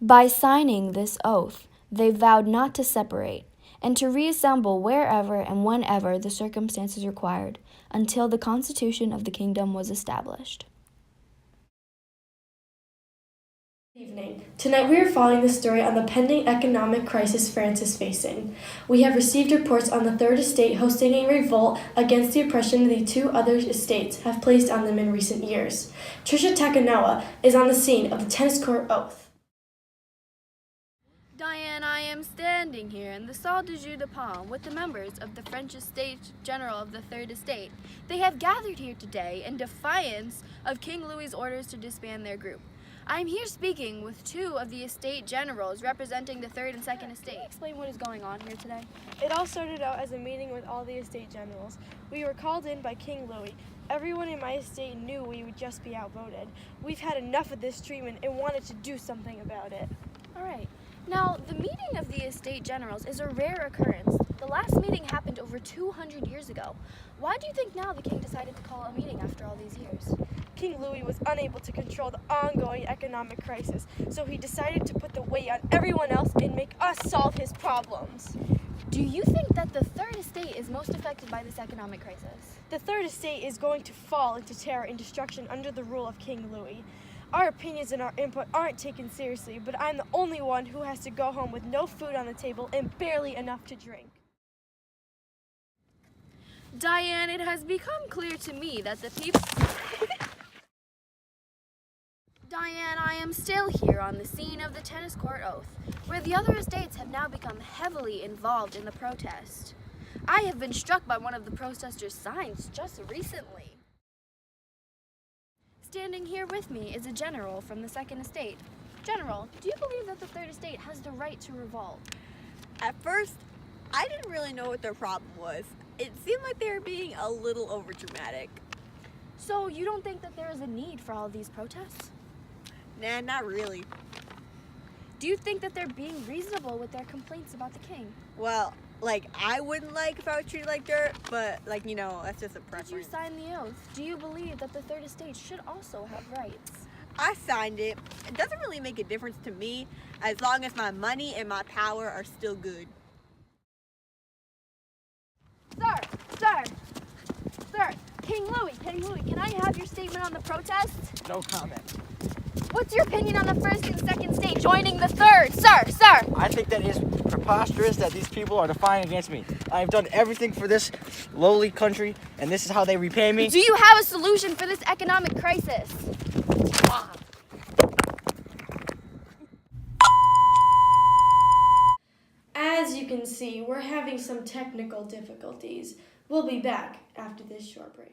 By signing this oath, they vowed not to separate, and to reassemble wherever and whenever the circumstances required, until the Constitution of the Kingdom was established. Good evening. Tonight we are following the story on the pending economic crisis France is facing. We have received reports on the Third Estate hosting a revolt against the oppression the two other estates have placed on them in recent years. Trisha Takanawa is on the scene of the tennis court oath. Diane, I am standing here in the Salle du Jeu de Paume with the members of the French Estates General of the Third Estate. They have gathered here today in defiance of King Louis's orders to disband their group. I am here speaking with two of the estate generals representing the Third and Second Estate. Can you explain what is going on here today? It all started out as a meeting with all the estate generals. We were called in by King Louis. Everyone in my estate knew we would just be outvoted. We've had enough of this treatment and wanted to do something about it. All right. Now, the meeting of the estate generals is a rare occurrence. The last meeting happened over 200 years ago. Why do you think now the king decided to call a meeting after all these years? King Louis was unable to control the ongoing economic crisis, so he decided to put the weight on everyone else and make us solve his problems. Do you think that the Third Estate is most affected by this economic crisis? The Third Estate is going to fall into terror and destruction under the rule of King Louis. Our opinions and our input aren't taken seriously, but I'm the only one who has to go home with no food on the table and barely enough to drink. Diane, it has become clear to me that the people... Diane, I am still here on the scene of the tennis court oath, where the other estates have now become heavily involved in the protest. I have been struck by one of the protesters' signs just recently. Standing here with me is a general from the Second Estate. General, do you believe that the Third Estate has the right to revolt? At first, I didn't really know what their problem was. It seemed like they were being a little overdramatic. So you don't think that there is a need for all these protests? Nah, not really. Do you think that they're being reasonable with their complaints about the king? Well, I wouldn't like if I was treated like dirt, but, that's just a preference. Did you sign the oath? Do you believe that the Third Estate should also have rights? I signed it. It doesn't really make a difference to me as long as my money and my power are still good. Sir, King Louis, can I have your statement on the protest? No comment. What's your opinion on the First and Second Estate joining the Third? Sir! I think that is preposterous that these people are defying against me. I've done everything for this lowly country, and this is how they repay me. Do you have a solution for this economic crisis? As you can see, we're having some technical difficulties. We'll be back after this short break.